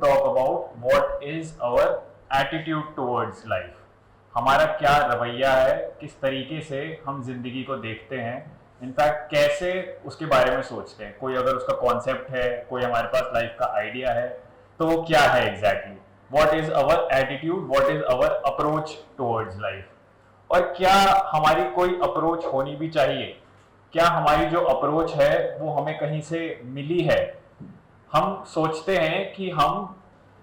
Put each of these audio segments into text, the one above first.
talk about what is our attitude towards life. हमारा क्या रवैया है, किस तरीके से हम जिंदगी को देखते हैं, इनफैक्ट कैसे उसके बारे में सोचते हैं. कोई अगर उसका कॉन्सेप्ट है, कोई हमारे पास लाइफ का आइडिया है, तो वो क्या है exactly. What is our attitude, what is our approach towards life. और क्या हमारी कोई अप्रोच होनी भी चाहिए. क्या हमारी जो अप्रोच है वो हमें कहीं से मिली है. हम सोचते हैं कि हम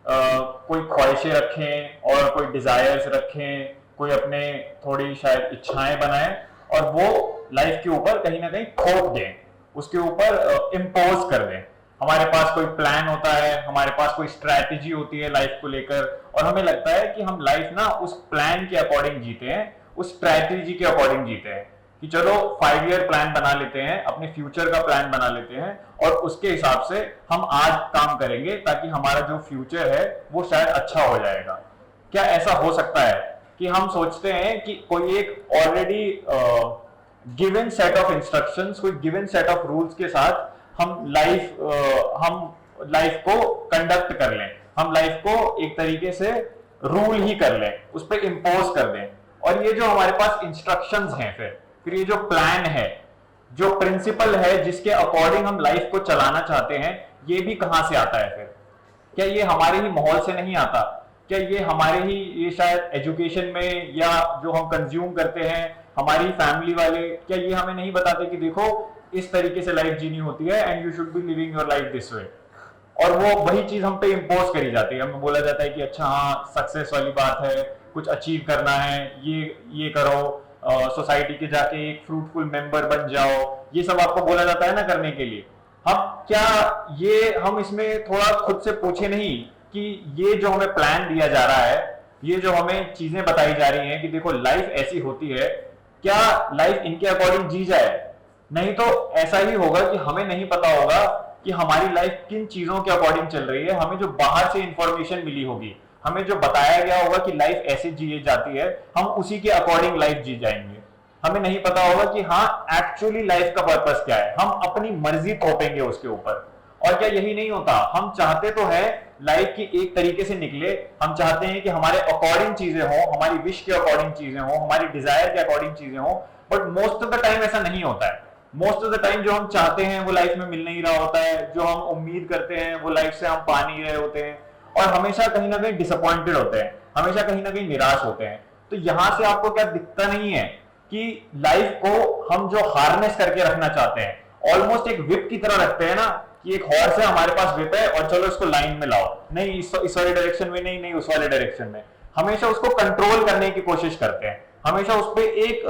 कोई ख्वाहिशें रखें और कोई डिजायर्स रखें, कोई अपने थोड़ी शायद इच्छाएं बनाएं और वो लाइफ के ऊपर कहीं ना कहीं थोप दें, उसके ऊपर इम्पोज कर दें. हमारे पास कोई प्लान होता है, हमारे पास कोई स्ट्रैटेजी होती है लाइफ को लेकर, और हमें लगता है कि हम लाइफ ना उस प्लान के अकॉर्डिंग जीते हैं, उस स्ट्रैटेजी के अकॉर्डिंग जीते हैं. कि चलो 5 ईयर प्लान बना लेते हैं, अपने फ्यूचर का प्लान बना लेते हैं और उसके हिसाब से हम आज काम करेंगे ताकि हमारा जो फ्यूचर है वो शायद अच्छा हो जाएगा. क्या ऐसा हो सकता है कि हम सोचते हैं कि कोई एक already given set of instructions, कोई गिवन सेट ऑफ रूल्स के साथ हम लाइफ को कंडक्ट कर लें, हम लाइफ को एक तरीके से रूल ही कर लें, उस पर इम्पोज कर दें. और ये जो हमारे पास इंस्ट्रक्शंस हैं, फिर ये जो प्लान है, जो प्रिंसिपल है जिसके अकॉर्डिंग हम लाइफ को चलाना चाहते हैं, ये भी कहां से आता है फिर. क्या ये हमारे ही माहौल से नहीं आता. क्या ये हमारे ही, ये शायद एजुकेशन में या जो हम कंज्यूम करते हैं हमारी फैमिली वाले, क्या ये हमें नहीं बताते कि देखो इस तरीके से लाइफ जीनी होती है and you should be living your life this way. और वो वही चीज हम पे इम्पोज करी जाती है. हमें बोला जाता है कि अच्छा हाँ सक्सेस वाली बात है, कुछ अचीव करना है, ये करो, सोसाइटी के जाके एक फ्रूटफुल मेंबर बन जाओ, ये सब आपको बोला जाता है ना करने के लिए. क्या ये हम इसमें थोड़ा खुद से पूछे नहीं कि ये जो हमें प्लान दिया जा रहा है, ये जो हमें चीजें बताई जा रही हैं कि देखो लाइफ ऐसी होती है, क्या लाइफ इनके अकॉर्डिंग जी जाए. नहीं तो ऐसा ही होगा कि हमें नहीं पता होगा कि हमारी लाइफ किन चीजों के अकॉर्डिंग चल रही है. हमें जो बाहर से इंफॉर्मेशन मिली होगी, हमें जो बताया गया होगा कि लाइफ ऐसे जी जाती है, हम उसी के अकॉर्डिंग लाइफ जी जाएंगे. हमें नहीं पता होगा कि हाँ एक्चुअली लाइफ का पर्पस क्या है. हम अपनी मर्जी थोपेंगे उसके ऊपर. और क्या यही नहीं होता, हम चाहते तो है लाइफ की एक तरीके से निकले, हम चाहते हैं कि हमारे अकॉर्डिंग चीजें हो, हमारी विश के अकॉर्डिंग चीजें हो, हमारी डिजायर के अकॉर्डिंग चीजें हो. But most of the time ऐसा नहीं होता है. मोस्ट ऑफ द टाइम जो हम चाहते हैं वो लाइफ में मिल नहीं रहा होता है, जो हम उम्मीद करते हैं वो लाइफ से हम पा नहीं रहे होते हैं, और हमेशा कहीं ना कहीं डिसअपॉइंटेड होते हैं, हमेशा कहीं ना कहीं निराश होते हैं. तो यहां से आपको क्या दिखता नहीं है कि लाइफ को हम जो हार्नेस करके रखना चाहते हैं, ऑलमोस्ट एक विप की तरह रखते हैं ना, कि एक हॉर्स है, हमारे पास विप है और चलो इसको लाइन में लाओ, नहीं इस वाले डायरेक्शन में, नहीं उस वाले डायरेक्शन में. हमेशा उसको कंट्रोल करने की कोशिश करते हैं, हमेशा उस पर एक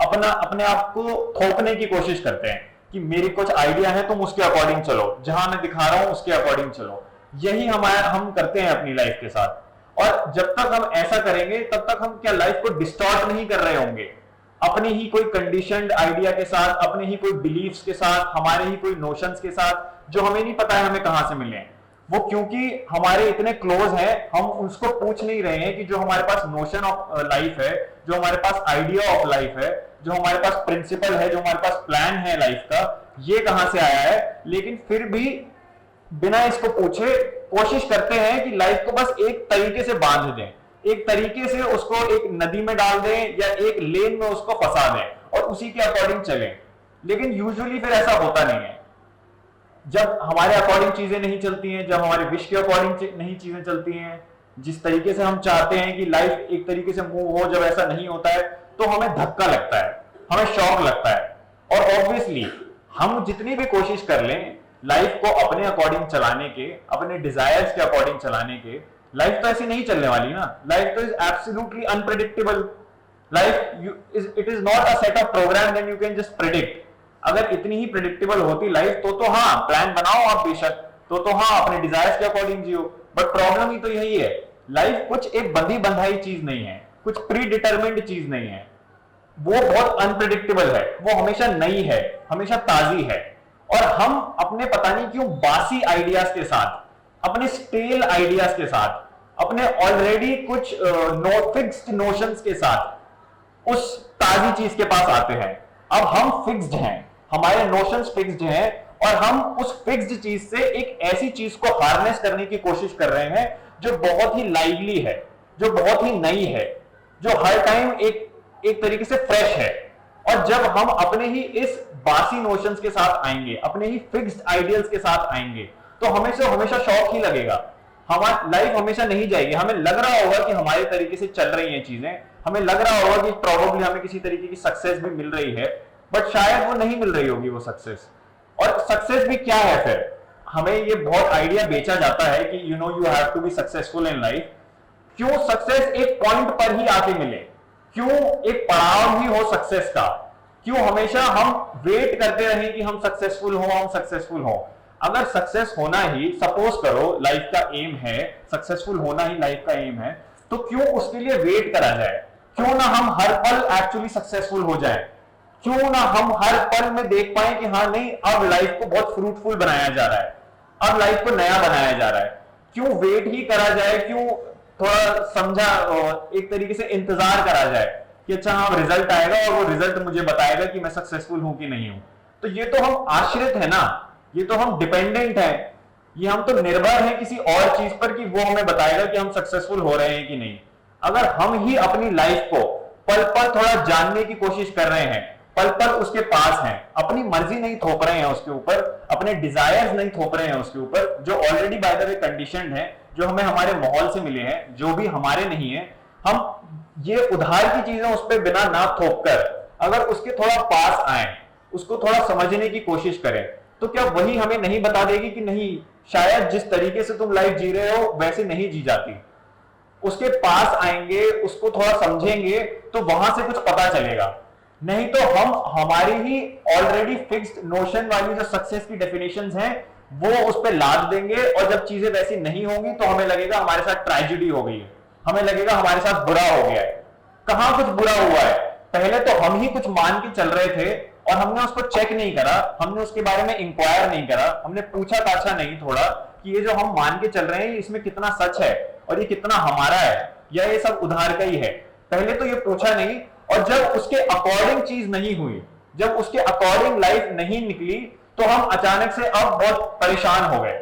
अपने आप को थोपने की कोशिश करते हैं कि मेरी कुछ आइडिया है, तुम उसके अकॉर्डिंग चलो, जहां मैं दिखा रहा हूं उसके अकॉर्डिंग चलो. यही हम करते हैं अपनी लाइफ के साथ. और जब तक हम ऐसा करेंगे तब तक हम क्या लाइफ को डिस्टॉर्ट नहीं कर रहे होंगे अपनी ही कोई कंडीशनड आइडिया के साथ, अपने ही कोई बिलीफ्स के साथ, हमारे ही कोई नोशंस के साथ, जो हमें नहीं पता है हमें कहां से मिले. वो क्योंकि हमारे इतने क्लोज है, हम उसको पूछ नहीं रहे हैं कि जो हमारे पास नोशन ऑफ लाइफ है, जो हमारे पास आइडिया ऑफ लाइफ है, जो हमारे पास प्रिंसिपल है, जो हमारे पास प्लान है लाइफ का, ये कहां से आया है. लेकिन फिर भी बिना इसको पूछे कोशिश करते हैं कि लाइफ को बस एक तरीके से बांध दें, एक तरीके से उसको एक नदी में डाल दें या एक लेन में उसको फंसा दें और उसी के अकॉर्डिंग चलें. लेकिन यूजुअली फिर ऐसा होता नहीं है. जब हमारे अकॉर्डिंग चीजें नहीं चलती हैं, जब हमारे विश के अकॉर्डिंग नहीं चीजें चलती हैं, जिस तरीके से हम चाहते हैं कि लाइफ एक तरीके से मूव हो, जब ऐसा नहीं होता है तो हमें धक्का लगता है, हमें शॉक लगता है. और ऑब्वियसली हम जितनी भी कोशिश कर लें लाइफ को अपने अकॉर्डिंग चलाने के, अपने डिजायर्स के अकॉर्डिंग चलाने के, लाइफ तो ऐसी नहीं चलने वाली ना. लाइफ तो is absolutely unpredictable. Life it is not a set of program that you can just predict. अगर इतनी ही प्रेडिक्टेबल होती लाइफ तो हाँ प्लान बनाओ आप बेशक, तो हाँ अपने डिजायर्स के अकॉर्डिंग जियो. बट प्रॉब्लम ही तो यही है, लाइफ कुछ एक बंधी बंधाई चीज नहीं है, कुछ प्री डिटरमिन्ड चीज नहीं है. वो बहुत अनप्रेडिक्टेबल है, वो हमेशा नई है, हमेशा ताजी है. और हम अपने पता नहीं क्यों बासी आइडियाज के साथ, अपने स्टेल आइडियाज के साथ, अपने ऑलरेडी कुछ फिक्स्ड नोशंस के साथ उस ताजी चीज के पास आते हैं. अब हम फिक्स्ड हैं, हमारे नोशंस फिक्स्ड हैं और हम उस फिक्स्ड चीज से एक ऐसी चीज को हार्नेस करने की कोशिश कर रहे हैं जो बहुत ही लाइवली है, जो बहुत ही नई है, जो हर टाइम एक तरीके से फ्रेश है। और जब हम अपने ही इस बासी नोशंस के साथ आएंगे, अपने ही फिक्स्ड आइडियल्स के साथ आएंगे, तो हमेशा हमेशा शौक ही लगेगा, हमारी लाइफ हमेशा नहीं जाएगी। हमें लग रहा होगा कि हमारे तरीके से चल रही हैं चीजें, हमें लग रहा होगा कि प्रोबेबली हमें किसी तरीके की सक्सेस भी मिल रही है, बट शायद वो नहीं मिल रही होगी वो सक्सेस। और सक्सेस भी क्या है फिर? हमें ये बहुत आइडिया बेचा जाता है कि you have to be successful in life. क्यों सक्सेस एक पॉइंट पर ही आके मिले? क्यों एक पड़ाव ही हो सक्सेस का? क्यों हमेशा हम वेट करते रहें कि हम सक्सेसफुल हो? अगर सक्सेस होना ही, सपोज करो लाइफ का एम है, सक्सेसफुल होना ही लाइफ का एम है, तो क्यों उसके लिए वेट करा जाए? क्यों ना हम हर पल एक्चुअली सक्सेसफुल हो जाए? क्यों ना हम हर पल में देख पाए कि हाँ नहीं, अब लाइफ को बहुत फ्रूटफुल बनाया जा रहा है, अब लाइफ को नया बनाया जा रहा है? क्यों वेट ही करा जाए? क्यों थोड़ा समझा एक तरीके से इंतजार करा जाए कि अच्छा हाँ रिजल्ट आएगा और वो रिजल्ट मुझे बताएगा कि मैं सक्सेसफुल हूं कि नहीं हूं? तो ये तो हम आश्रित है ना, ये तो हम डिपेंडेंट है, ये हम तो निर्भर हैं किसी और चीज पर कि वो हमें बताएगा कि हम सक्सेसफुल हो रहे हैं कि नहीं। अगर हम ही अपनी लाइफ को पल पल थोड़ा जानने की कोशिश कर रहे हैं, पल पल उसके पास हैं, अपनी मर्जी नहीं थोप रहे हैं उसके ऊपर, अपने डिजायर्स नहीं थोप रहे हैं उसके ऊपर, जो already by the way conditioned है, जो हमें हमारे माहौल से मिले हैं, जो भी हमारे नहीं है, हम ये उधार की चीजें उस पर बिना ना थोप कर अगर उसके थोड़ा पास आए, उसको थोड़ा समझने की कोशिश करें, तो क्या वही हमें नहीं बता देगी कि नहीं, शायद जिस तरीके से तुम लाइफ जी रहे हो वैसे नहीं जी जाती? उसके पास आएंगे, उसको थोड़ा समझेंगे, तो वहां से कुछ पता चलेगा। नहीं तो हम हमारी ही ऑलरेडी फिक्स्ड नोशन वाली जो सक्सेस की डेफिनेशंस हैं वो उस पर लाद देंगे, और जब चीजें वैसी नहीं होंगी तो हमें लगेगा हमारे साथ ट्रेजेडी हो गई है, हमें लगेगा हमारे साथ बुरा हो गया है। कहां कुछ बुरा हुआ है? पहले तो हम ही कुछ मान के चल रहे थे और हमने उसको चेक नहीं करा, हमने उसके बारे में इंक्वायर नहीं करा, हमने पूछा ताछा नहीं थोड़ा कि ये जो हम मान के चल रहे हैं इसमें कितना सच है और ये कितना हमारा है, या ये सब उधार का ही है। पहले तो ये पूछा नहीं, और जब उसके अकॉर्डिंग चीज नहीं हुई, जब उसके अकॉर्डिंग लाइफ नहीं निकली, तो हम अचानक से अब बहुत परेशान हो गए,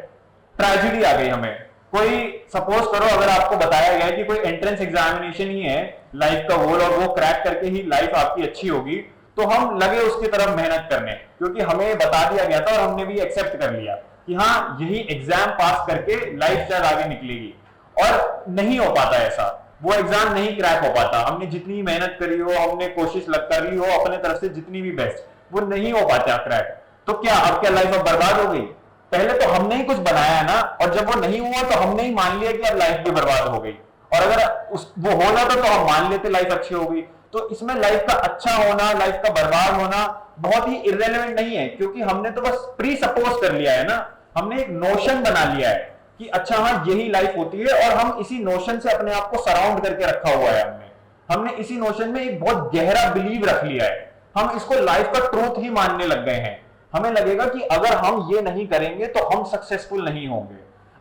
ट्रेजेडी आ गई हमें। कोई सपोज करो अगर आपको बताया गया है कि कोई एंट्रेंस एग्जामिनेशन ही है लाइफ का गोल और वो क्रैक करके ही लाइफ आपकी अच्छी होगी, तो हम लगे उसकी तरफ मेहनत करने, क्योंकि हमें बता दिया गया था और हमने भी एक्सेप्ट कर लिया कि हाँ यही एग्जाम पास करके लाइफ शायद आगे निकलेगी। और नहीं हो पाता ऐसा, वो एग्जाम नहीं क्रैक हो पाता, हमने जितनी मेहनत करी हो, हमने कोशिश करी हो अपने तरफ से जितनी भी बेस्ट, वो नहीं हो पाता क्रैक। तो क्या अब क्या लाइफ अब बर्बाद हो गई? पहले तो हमने ही कुछ बनाया ना, और जब वो नहीं हुआ तो हमने ही मान लिया कि अब लाइफ भी बर्बाद हो गई, और अगर वो होना था तो हम मान लेते लाइफ अच्छी हो गई। तो इसमें लाइफ का अच्छा होना, लाइफ का बर्बाद होना बहुत ही इररेलेवेंट नहीं है, क्योंकि हमने तो बस प्री सपोज कर लिया है ना, हमने एक नोशन बना लिया है कि अच्छा हाँ यही लाइफ होती है, और हम इसी नोशन से अपने आप को सराउंड करके रखा हुआ है। हमने इसी नोशन में एक बहुत गहरा बिलीव रख लिया है, हम इसको लाइफ का ट्रूथ ही मानने लग गए हैं। हमें लगेगा कि अगर हम ये नहीं करेंगे तो हम सक्सेसफुल नहीं होंगे,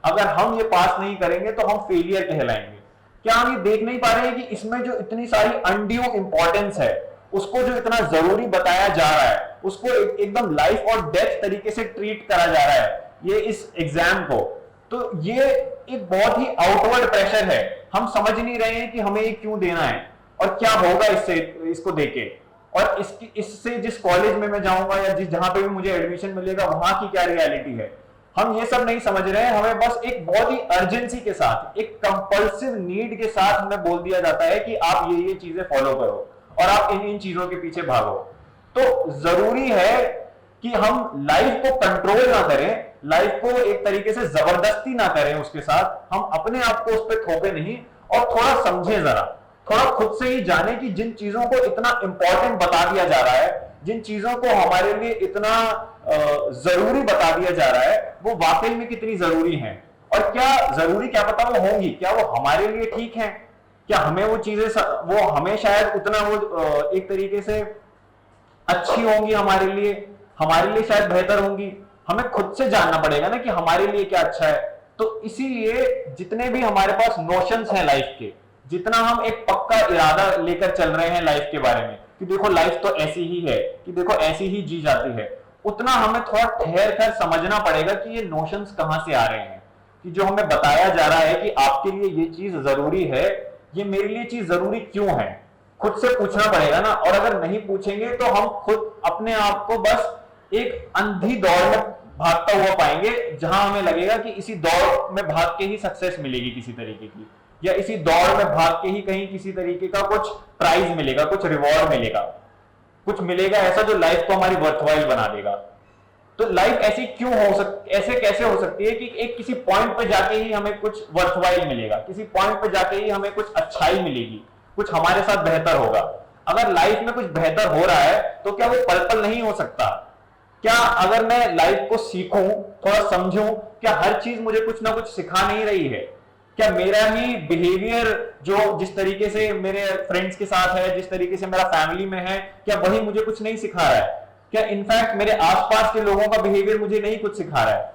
अगर हम ये पास नहीं करेंगे तो हम फेलियर कहलाएंगे। क्या हम ये देख नहीं पा रहे हैं कि इसमें जो इतनी सारी अनड्यू इंपॉर्टेंस है, उसको जो इतना जरूरी बताया जा रहा है, उसको एकदम लाइफ और डेथ तरीके से ट्रीट करा जा रहा है ये इस एग्जाम को, तो ये एक बहुत ही आउटवर्ड प्रेशर है। हम समझ नहीं रहे हैं कि हमें ये क्यों देना है और क्या होगा इससे, इसको देके, और इससे जिस कॉलेज में मैं जाऊंगा या जहां पे भी मुझे एडमिशन मिलेगा वहां की क्या रियलिटी है, हम ये सब नहीं समझ रहे हैं। हमें बस एक बहुत ही अर्जेंसी के साथ, एक कंपल्सिव नीड के साथ हमें बोल दिया जाता है कि आप ये चीजें फॉलो करो और आप इन चीजों के पीछे भागो। तो जरूरी है कि हम लाइफ को कंट्रोल ना करें, लाइफ को एक तरीके से जबरदस्ती ना करें उसके साथ, हम अपने आप को उस पर थोपे नहीं, और थोड़ा समझे जरा, थोड़ा खुद से ही जाने कि जिन चीजों को इतना इंपॉर्टेंट बता दिया जा रहा है, जिन चीजों को हमारे लिए इतना जरूरी बता दिया जा रहा है, वो वाकई में कितनी जरूरी हैं, और क्या जरूरी क्या पता वो होंगी, क्या वो हमारे लिए ठीक है, क्या हमें वो चीजें वो हमें शायद उतना वो एक तरीके से अच्छी होंगी हमारे लिए शायद बेहतर होंगी। हमें खुद से जानना पड़ेगा ना कि हमारे लिए क्या अच्छा है। तो इसीलिए जितने भी हमारे पास नोशंस हैं लाइफ के, जितना हम एक पक्का इरादा लेकर चल रहे हैं लाइफ के बारे में कि देखो लाइफ तो ऐसी ही है, कि देखो ऐसी ही जी जाती है, उतना हमें थोड़ा ठहर कर समझना पड़ेगा कि ये नोशंस कहां से आ रहे हैं, कि जो हमें बताया जा रहा है कि आपके लिए ये चीज जरूरी है, ये मेरे लिए चीज जरूरी क्यों है, खुद से पूछना पड़ेगा ना। और अगर नहीं पूछेंगे तो हम खुद अपने आप को बस एक अंधी दौड़ में भागता हुआ पाएंगे, जहां हमें लगेगा कि इसी दौड़ में भाग के ही सक्सेस मिलेगी किसी तरीके की, या इसी दौड़ में भाग के ही कहीं किसी तरीके का कुछ प्राइज मिलेगा, कुछ रिवॉर्ड मिलेगा, कुछ मिलेगा ऐसा जो लाइफ को हमारी वर्थवाइल बना देगा। तो लाइफ ऐसी क्यों ऐसे कैसे हो सकती है कि एक किसी पॉइंट पे जाके ही हमें कुछ वर्थवाइल मिलेगा, किसी पॉइंट पे जाके ही हमें कुछ अच्छाई मिलेगी, कुछ हमारे साथ बेहतर होगा। अगर लाइफ में कुछ बेहतर हो रहा है तो क्या वो पल पल नहीं हो सकता? क्या अगर मैं लाइफ को सीखूं, थोड़ा समझूं, क्या हर चीज मुझे कुछ ना कुछ सिखा नहीं रही है? क्या मेरा ही बिहेवियर जो जिस तरीके से मेरे फ्रेंड्स के साथ है, जिस तरीके से मेरा फैमिली में है, क्या वही मुझे कुछ नहीं सिखा रहा है? क्या इनफैक्ट मेरे आसपास के लोगों का बिहेवियर मुझे नहीं कुछ सिखा रहा है?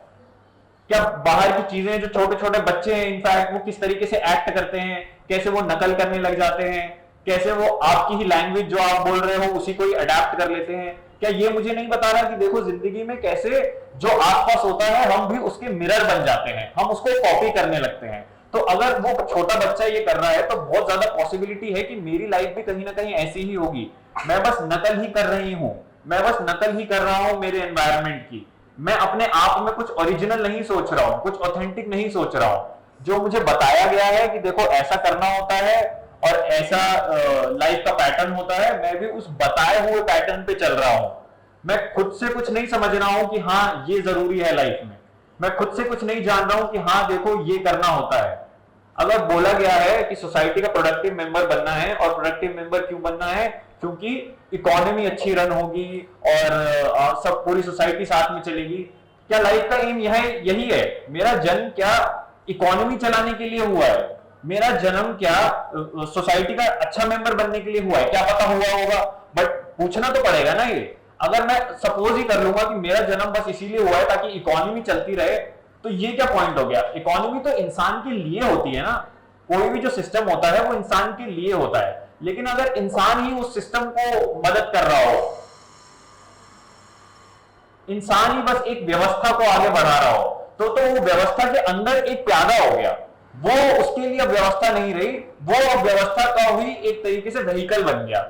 क्या बाहर की चीजें, जो छोटे छोटे बच्चे हैं इनफैक्ट वो किस तरीके से एक्ट करते हैं, कैसे वो नकल करने लग जाते हैं, कैसे वो आपकी ही लैंग्वेज जो आप बोल रहे हो उसी को ही अडेप्ट कर लेते हैं, क्या ये मुझे नहीं बता रहा कि देखो जिंदगी में कैसे जो आसपास होता है हम भी उसके मिरर बन जाते हैं, हम उसको कॉपी करने लगते हैं। तो अगर वो छोटा बच्चा ये कर रहा है तो बहुत ज्यादा पॉसिबिलिटी है कि मेरी लाइफ भी कहीं ना कहीं ऐसी ही होगी। मैं बस नकल ही कर रही हूं, मैं बस नकल ही कर रहा हूं मेरे एनवायरनमेंट की। मैं अपने आप में कुछ ओरिजिनल नहीं सोच रहा हूं, कुछ ऑथेंटिक नहीं सोच रहा हूं। जो मुझे बताया गया है कि देखो ऐसा करना होता है और ऐसा लाइफ का पैटर्न होता है, मैं भी उस बताए हुए पैटर्न पे चल रहा हूं। मैं खुद से कुछ नहीं समझ रहा हूं कि हाँ ये जरूरी है लाइफ में। मैं खुद से कुछ नहीं जान रहा हूं कि हाँ देखो ये करना होता है। अगर बोला गया है कि सोसाइटी का प्रोडक्टिव मेंबर बनना है, और प्रोडक्टिव मेंबर क्यों बनना है? क्योंकि इकोनॉमी अच्छी रन होगी और सब पूरी सोसाइटी साथ में चलेगी। क्या लाइफ का एम यही है? मेरा जन्म क्या इकोनॉमी चलाने के लिए हुआ है? मेरा जन्म क्या सोसाइटी का अच्छा मेंबर बनने के लिए हुआ है? क्या पता हुआ होगा, बट पूछना तो पड़ेगा ना ये। अगर मैं सपोज ही कर लूंगा कि मेरा जन्म बस इसीलिए हुआ है ताकि इकोनॉमी चलती रहे, तो ये क्या पॉइंट हो गया? इकोनॉमी तो इंसान के लिए होती है ना, कोई भी जो सिस्टम होता है वो इंसान के लिए होता है। लेकिन अगर इंसान ही उस सिस्टम को मदद कर रहा हो, इंसान ही बस एक व्यवस्था को आगे बढ़ा रहा हो, तो वो व्यवस्था के अंदर एक प्यादा हो गया। वो उसके लिए व्यवस्था नहीं रही, वो व्यवस्था का ही एक तरीके से व्हीकल बन गया।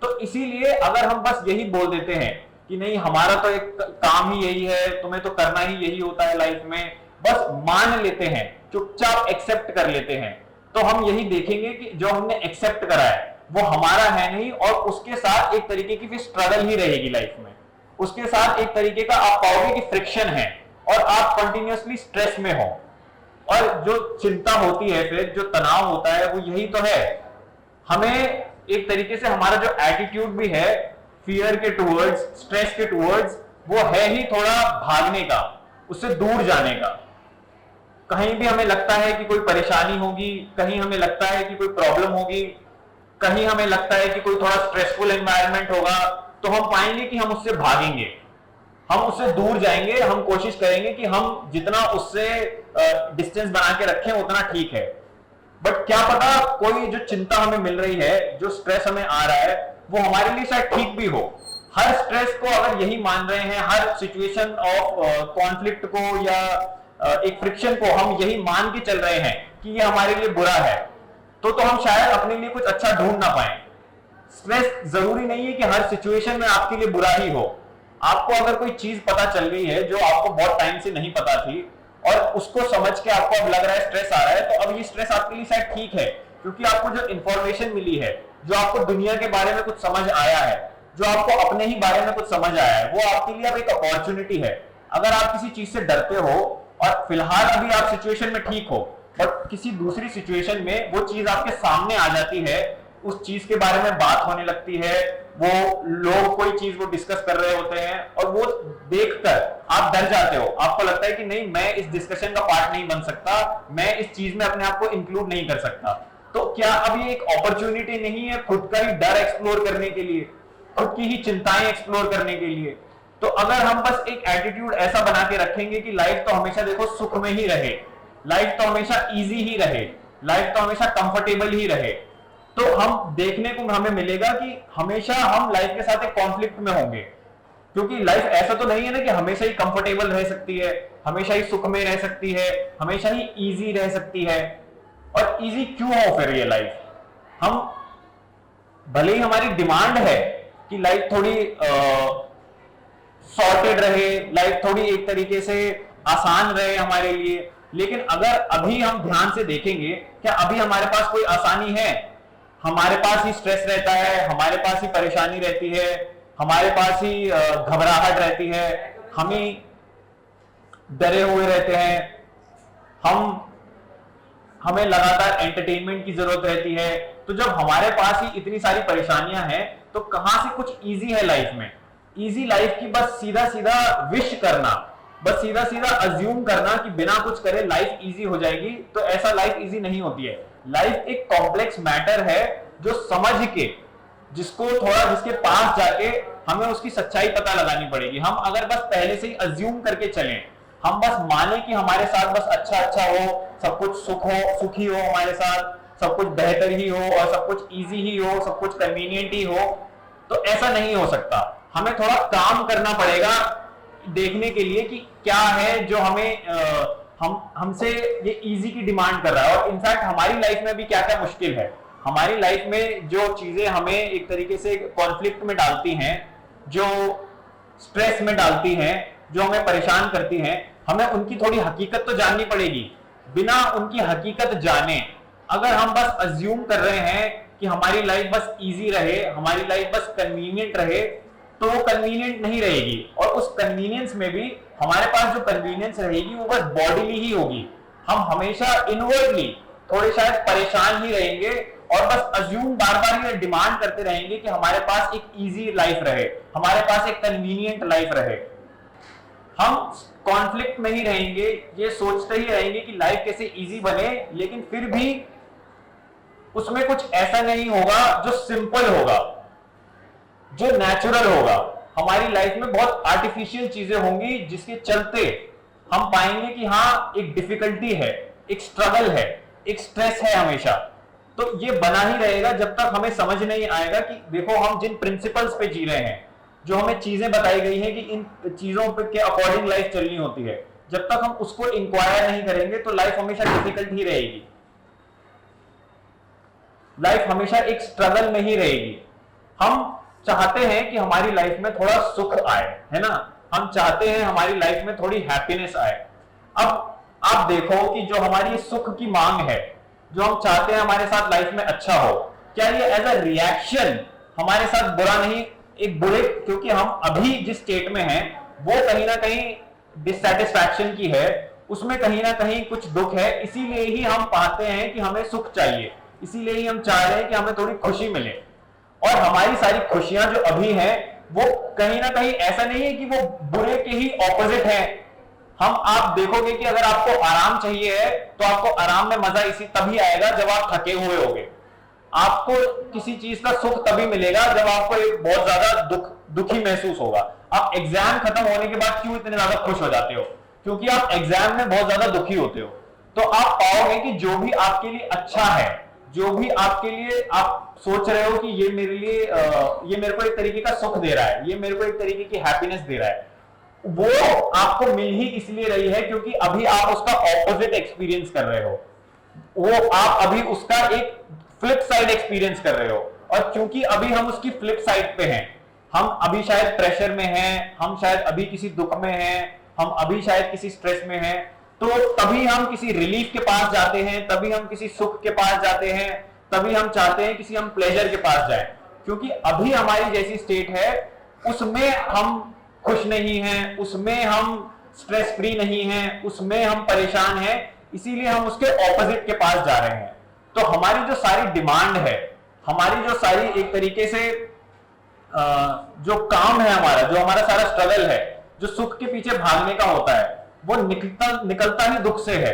तो इसीलिए अगर हम बस यही बोल देते हैं कि नहीं हमारा तो एक काम ही यही है, तुम्हें तो करना ही यही होता है लाइफ में, बस मान लेते हैं, चुपचाप एक्सेप्ट कर लेते हैं, तो हम यही देखेंगे कि जो हमने एक्सेप्ट करा है वो हमारा है नहीं, और उसके साथ एक तरीके की फिर स्ट्रगल ही रहेगी लाइफ में। उसके साथ एक तरीके का आप पाओगे कि फ्रिक्शन है और आप कंटिन्यूअसली स्ट्रेस में हो। और जो चिंता होती है, फिर जो तनाव होता है, वो यही तो है। हमें एक तरीके से हमारा जो एटीट्यूड भी है फियर के टूवर्ड्स, स्ट्रेस के टूवर्ड्स, वो है ही थोड़ा भागने का, उससे दूर जाने का। कहीं भी हमें लगता है कि कोई परेशानी होगी, कहीं हमें लगता है कि कोई प्रॉब्लम होगी, कहीं हमें लगता है कि कोई थोड़ा स्ट्रेसफुल एनवायरनमेंट होगा, तो हम पाएंगे कि हम उससे भागेंगे, हम उससे दूर जाएंगे। हम कोशिश करेंगे कि हम जितना उससे डिस्टेंस बना के रखें उतना ठीक है। बट क्या पता कोई जो चिंता हमें मिल रही है, जो स्ट्रेस हमें आ रहा है, वो हमारे लिए शायद ठीक भी हो। हर स्ट्रेस को अगर यही मान रहे हैं, हर सिचुएशन ऑफ कॉन्फ्लिक्ट को या एक फ्रिक्शन को हम यही मान के चल रहे हैं कि ये हमारे लिए बुरा है, तो हम शायद अपने लिए कुछ अच्छा ढूंढ ना पाए। स्ट्रेस जरूरी नहीं है कि हर सिचुएशन में आपके लिए बुरा ही हो। आपको अगर कोई चीज पता चल गई है जो आपको बहुत टाइम से नहीं पता थी, और उसको समझ के आपको अब लग रहा है स्ट्रेस आ रहा है, तो अब ये स्ट्रेस आपके लिए शायद ठीक है, क्योंकि आपको जो इंफॉर्मेशन मिली है, जो आपको दुनिया के बारे में कुछ समझ आया है, जो आपको अपने ही बारे में कुछ समझ आया है, वो आपके लिए अब एक अपॉर्चुनिटी है। अगर आप किसी चीज से डरते हो और फिलहाल अभी आप सिचुएशन में ठीक हो, बट किसी दूसरी सिचुएशन में वो चीज आपके सामने आ जाती है, उस चीज के बारे में बात होने लगती है, वो लोग कोई चीज वो डिस्कस कर रहे होते हैं, और वो देखकर आप डर जाते हो। आपको लगता है कि नहीं, मैं इस डिस्कशन का पार्ट नहीं बन सकता, मैं इस चीज में अपने आप को इंक्लूड नहीं कर सकता। तो क्या अब ये एक अपॉर्चुनिटी नहीं है खुद का ही डर एक्सप्लोर करने के लिए, खुद की ही चिंताएं एक्सप्लोर करने के लिए? तो अगर हम बस एक एटीट्यूड ऐसा बना के रखेंगे कि लाइफ तो हमेशा देखो सुख में ही रहे, लाइफ तो हमेशा इजी ही रहे, लाइफ तो हमेशा कंफर्टेबल ही रहे, तो हम देखने को हमें मिलेगा कि हमेशा हम लाइफ के साथ एक कॉन्फ्लिक्ट में होंगे। क्योंकि लाइफ ऐसा तो नहीं है ना कि हमेशा ही कंफर्टेबल रह सकती है, हमेशा ही सुख में रह सकती है, हमेशा ही इजी रह सकती है। और इजी क्यों हो फिर ये लाइफ? हम भले ही हमारी डिमांड है कि लाइफ थोड़ी सॉर्टेड रहे, लाइफ थोड़ी एक तरीके से आसान रहे हमारे लिए, लेकिन अगर अभी हम ध्यान से देखेंगे, क्या अभी हमारे पास कोई आसानी है? हमारे पास ही स्ट्रेस रहता है, हमारे पास ही परेशानी रहती है, हमारे पास ही घबराहट रहती है, हम ही डरे हुए रहते हैं, हमें लगातार एंटरटेनमेंट की जरूरत रहती है। तो जब हमारे पास ही इतनी सारी परेशानियां हैं, तो कहां से कुछ इजी है लाइफ में? इजी लाइफ की बस सीधा सीधा विश करना, बस सीधा सीधा अज्यूम करना कि बिना कुछ करे लाइफ इजी हो जाएगी, तो ऐसा लाइफ इजी नहीं होती है। लाइफ एक कॉम्प्लेक्स मैटर है जो समझ के, जिसको थोड़ा, जिसके पास जाके हमें उसकी सच्चाई पता लगानी पड़ेगी। हम अगर बस पहले से ही अज्यूम करके चलें, हम बस माने कि हमारे साथ बस अच्छा अच्छा हो, सब कुछ सुखी हो हमारे साथ, सब कुछ बेहतर ही हो और सब कुछ इजी ही हो, सब कुछ कन्वीनियंट ही हो, तो ऐसा नहीं हो सकता। हमें थोड़ा काम करना पड़ेगा देखने के लिए कि क्या है जो हमसे ये इजी की डिमांड कर रहा है, और इनफैक्ट हमारी लाइफ में भी क्या क्या मुश्किल है। हमारी लाइफ में जो चीजें हमें एक तरीके से कॉन्फ्लिक्ट में डालती हैं, जो स्ट्रेस में डालती हैं, जो हमें परेशान करती हैं, हमें उनकी थोड़ी हकीकत तो जाननी पड़ेगी। बिना उनकी हकीकत जाने अगर हम बस अज्यूम कर रहे हैं कि हमारी लाइफ बस इजी रहे, हमारी लाइफ बस कन्वीनियंट रहे, तो वो कन्वीनियंट नहीं रहेगी। और उस कन्वीनियंस में भी हमारे पास जो कन्वीनियंस रहेगी वो बस बॉडीली ही होगी। हम हमेशा इनवर्डली थोड़े शायद परेशान ही रहेंगे और बस अज्यूम बार बार ये डिमांड करते रहेंगे कि हमारे पास एक इजी लाइफ रहे, हमारे पास एक कन्वीनियंट लाइफ रहे। हम कॉन्फ्लिक्ट में ही रहेंगे, ये सोचते ही रहेंगे कि लाइफ कैसे इजी बने, लेकिन फिर भी उसमें कुछ ऐसा नहीं होगा जो सिंपल होगा, जो नेचुरल होगा। हमारी लाइफ में बहुत आर्टिफिशियल चीजें होंगी जिसके चलते हम पाएंगे कि हाँ, एक डिफिकल्टी है, एक स्ट्रगल है, एक स्ट्रेस है हमेशा। तो ये बना ही रहेगा जब तक हमें समझ नहीं आएगा कि देखो, हम जिन प्रिंसिपल्स पे जी रहे हैं, जो हमें चीजें बताई गई हैं कि इन चीजों पे के अकॉर्डिंग लाइफ चलनी होती है, जब तक हम उसको इंक्वायर नहीं करेंगे तो लाइफ हमेशा डिफिकल्ट ही रहेगी, लाइफ हमेशा एक स्ट्रगल में ही रहेगी। हम चाहते हैं कि हमारी लाइफ में थोड़ा सुख आए, है ना, हम चाहते हैं हमारी लाइफ में थोड़ी हैप्पीनेस आए। अब आप देखो कि जो हमारी सुख की मांग है, जो हम चाहते हैं हमारे साथ लाइफ में अच्छा हो, क्या ये एज अ रिएक्शन हमारे साथ बुरा नहीं, एक बुरे, क्योंकि हम अभी जिस स्टेट में हैं वो कहीं ना कहीं डिससैटिस्फैक्शन की है, उसमें कहीं ना कहीं कुछ दुख है, इसीलिए ही हम पाते हैं कि हमें सुख चाहिए, इसीलिए ही हम चाह रहे हैं कि हमें थोड़ी खुशी मिले। और हमारी सारी खुशियां जो अभी हैं वो कहीं ना कहीं ऐसा नहीं है कि वो बुरे के ही ऑपोजिट है। आप देखोगे कि अगर आपको आराम चाहिए है तो आपको आराम में मजा इसी तभी आएगा जब आप थके हुए होगे। आपको किसी चीज का सुख तभी मिलेगा जब आपको एक बहुत ज्यादा दुखी महसूस होगा। आप एग्जाम खत्म होने के बाद क्यों इतने ज्यादा खुश हो जाते हो? क्योंकि आप एग्जाम में बहुत ज्यादा दुखी होते हो। तो आप पाओगे कि जो भी आपके लिए अच्छा है, जो भी आपके लिए आप सोच रहे हो कि ये मेरे लिए ये मेरे को एक तरीके का सुख दे रहा है, ये मेरे को एक तरीके की हैप्पीनेस दे रहा है, वो आपको मिल ही इसलिए रही है क्योंकि अभी आप उसका ऑपोजिट एक्सपीरियंस कर रहे हो, वो आप अभी उसका एक फ्लिप साइड एक्सपीरियंस कर रहे हो। और क्योंकि अभी हम उसकी फ्लिप साइड पे हैं, हम अभी शायद प्रेशर में हैं, हम शायद अभी किसी दुख में हैं, हम अभी शायद किसी स्ट्रेस में हैं, तो तभी हम किसी रिलीफ के पास जाते हैं, तभी हम किसी सुख के पास जाते हैं, तभी हम चाहते हैं किसी हम प्लेजर के पास जाएं, क्योंकि अभी हमारी जैसी स्टेट है उसमें हम खुश नहीं हैं, उसमें हम स्ट्रेस फ्री नहीं हैं, उसमें हम परेशान हैं, इसीलिए हम उसके ऑपोजिट के पास जा रहे हैं। तो हमारी जो सारी डिमांड है, हमारी जो सारी एक तरीके से जो काम है हमारा, जो हमारा सारा स्ट्रगल है, जो सुख के पीछे भागने का होता है, वो निकलता ही दुख से है।